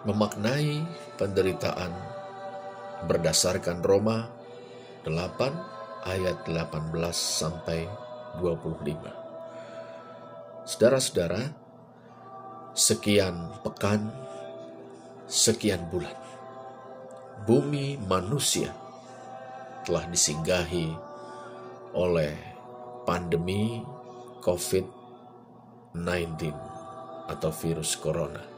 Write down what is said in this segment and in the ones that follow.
memaknai penderitaan berdasarkan Roma 8 ayat 18 sampai 25. Saudara-saudara, sekian pekan, sekian bulan, bumi manusia telah disinggahi oleh pandemi COVID-19 atau virus corona.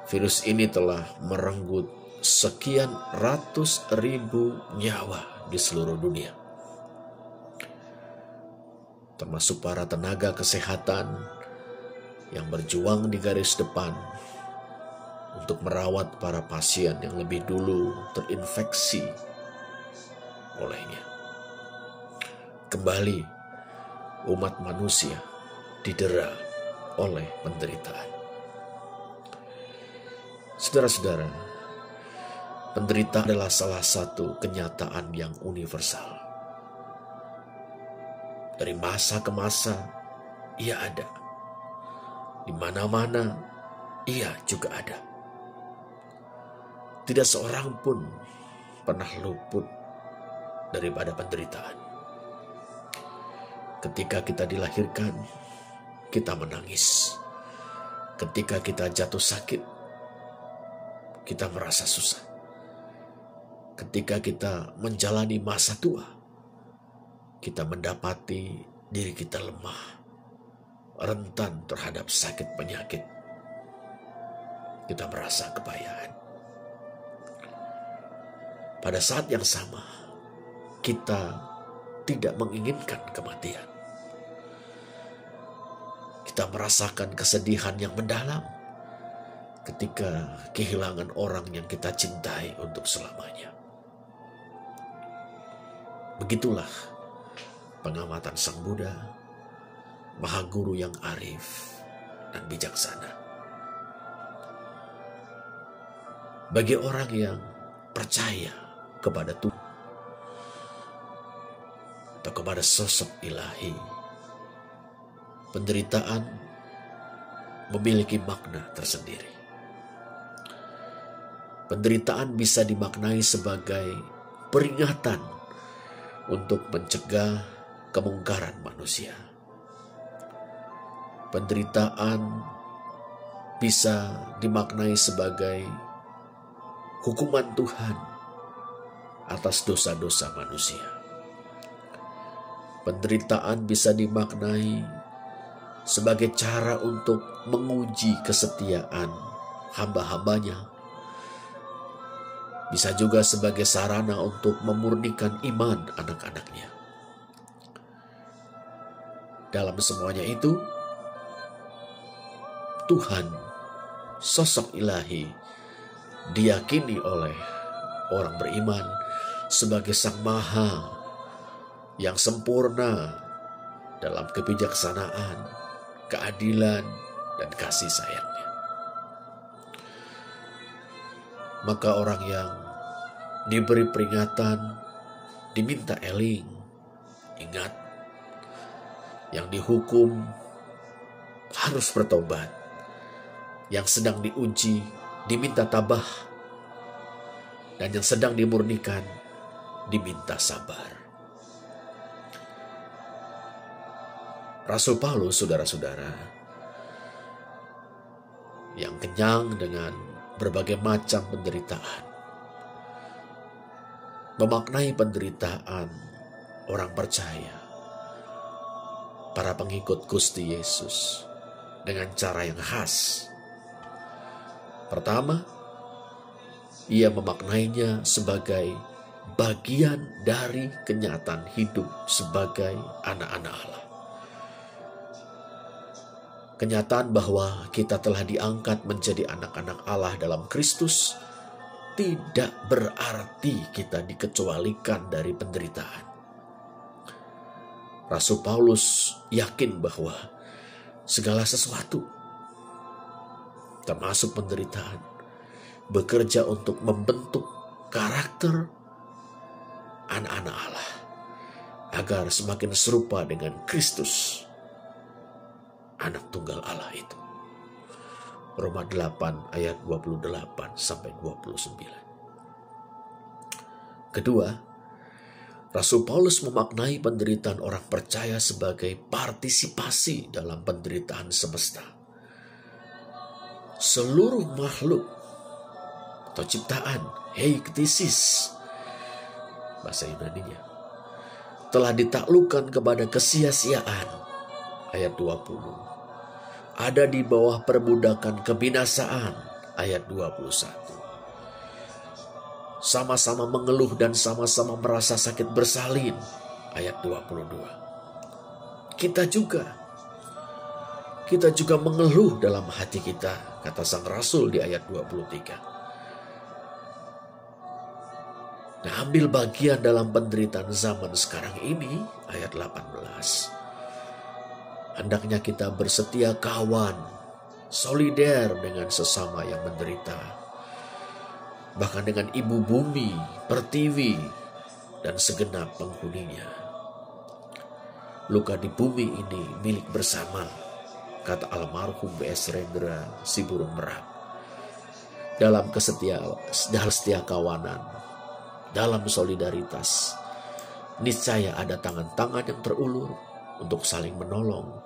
Virus ini telah merenggut sekian ratus ribu nyawa di seluruh dunia, termasuk para tenaga kesehatan yang berjuang di garis depan untuk merawat para pasien yang lebih dulu terinfeksi olehnya. Kembali umat manusia didera oleh penderitaan. Saudara-saudara, penderitaan adalah salah satu kenyataan yang universal. Dari masa ke masa, ia ada. Di mana-mana, ia juga ada. Tidak seorang pun pernah luput daripada penderitaan. Ketika kita dilahirkan, kita menangis. Ketika kita jatuh sakit, kita merasa susah. Ketika kita menjalani masa tua, kita mendapati diri kita lemah, rentan terhadap sakit penyakit. Kita merasa kepayahan. Pada saat yang sama, kita tidak menginginkan kematian. Kita merasakan kesedihan yang mendalam ketika kehilangan orang yang kita cintai untuk selamanya. Begitulah pengamatan Sang Buddha, Maha Guru yang arif dan bijaksana. Bagi orang yang percaya kepada Tuhan atau kepada sosok ilahi, penderitaan memiliki makna tersendiri. Penderitaan bisa dimaknai sebagai peringatan untuk mencegah kemungkaran manusia. Penderitaan bisa dimaknai sebagai hukuman Tuhan atas dosa-dosa manusia. Penderitaan bisa dimaknai sebagai cara untuk menguji kesetiaan hamba-hambanya. Bisa juga sebagai sarana untuk memurnikan iman anak-anaknya. Dalam semuanya itu, Tuhan, sosok ilahi, diyakini oleh orang beriman sebagai Sang Maha yang sempurna dalam kebijaksanaan, keadilan, dan kasih sayangnya. Maka orang yang diberi peringatan diminta eling, ingat, yang dihukum harus bertobat, yang sedang diuji diminta tabah, dan yang sedang dimurnikan diminta sabar. Rasul Paulus, saudara-saudara, yang kenyang dengan berbagai macam penderitaan, memaknai penderitaan orang percaya, para pengikut Gusti Yesus, dengan cara yang khas. Pertama, ia memaknainya sebagai bagian dari kenyataan hidup sebagai anak-anak Allah. Kenyataan bahwa kita telah diangkat menjadi anak-anak Allah dalam Kristus tidak berarti kita dikecualikan dari penderitaan. Rasul Paulus yakin bahwa segala sesuatu, termasuk penderitaan, bekerja untuk membentuk karakter anak-anak Allah agar semakin serupa dengan Kristus, anak tunggal Allah itu. Roma 8 ayat 28 sampai 29. Kedua, Rasul Paulus memaknai penderitaan orang percaya sebagai partisipasi dalam penderitaan semesta. Seluruh makhluk atau ciptaan, heiktisis, bahasa Yunaninya, telah ditaklukkan kepada kesia-siaan, ayat 20. Ada di bawah perbudakan kebinasaan, ayat 21. Sama-sama mengeluh dan sama-sama merasa sakit bersalin, ayat 22. Kita juga mengeluh dalam hati kita, kata Sang Rasul di ayat 23. Nah, ambil bagian dalam penderitaan zaman sekarang ini, ayat 18. Hendaknya kita bersetia kawan, solider dengan sesama yang menderita. Bahkan dengan ibu bumi, pertiwi, dan segenap penghuninya. Luka di bumi ini milik bersama, kata almarhum B.S. Rendra Siburung Merak. Dalam setia kawanan, dalam solidaritas, niscaya ada tangan-tangan yang terulur untuk saling menolong,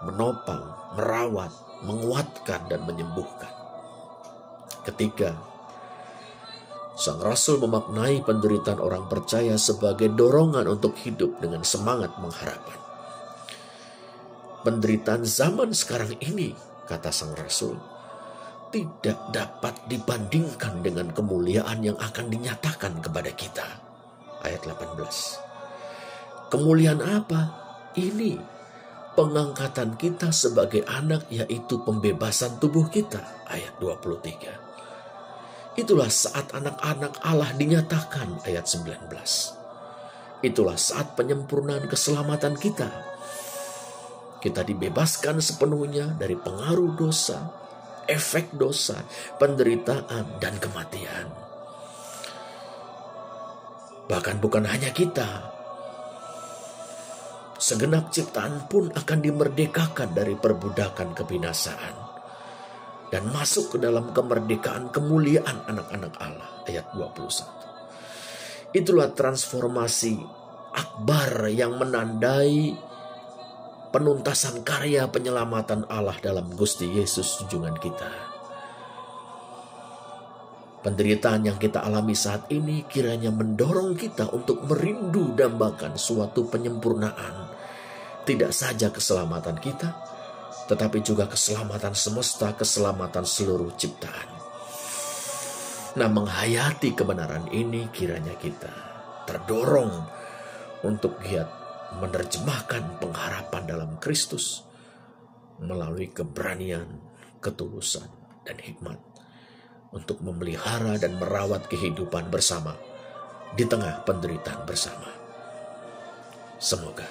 menopang, merawat, menguatkan, dan menyembuhkan. Ketiga, Sang Rasul memaknai penderitaan orang percaya sebagai dorongan untuk hidup dengan semangat pengharapan. Penderitaan zaman sekarang ini, kata Sang Rasul, tidak dapat dibandingkan dengan kemuliaan yang akan dinyatakan kepada kita. Ayat 18. Kemuliaan apa? Ini pengangkatan kita sebagai anak, yaitu pembebasan tubuh kita. Ayat 23. Itulah saat anak-anak Allah dinyatakan, ayat 19. Itulah saat penyempurnaan keselamatan kita. Kita dibebaskan sepenuhnya dari pengaruh dosa, efek dosa, penderitaan, dan kematian. Bahkan bukan hanya kita, segenap ciptaan pun akan dimerdekakan dari perbudakan kebinasaan dan masuk ke dalam kemerdekaan kemuliaan anak-anak Allah. Ayat 21. Itulah transformasi akbar yang menandai penuntasan karya penyelamatan Allah dalam Gusti Yesus junjungan kita. Penderitaan yang kita alami saat ini kiranya mendorong kita untuk merindu dambakan suatu penyempurnaan. Tidak saja keselamatan kita, tetapi juga keselamatan semesta, keselamatan seluruh ciptaan. Nah, menghayati kebenaran ini kiranya kita terdorong untuk giat menerjemahkan pengharapan dalam Kristus melalui keberanian, ketulusan, dan hikmat untuk memelihara dan merawat kehidupan bersama di tengah penderitaan bersama. Semoga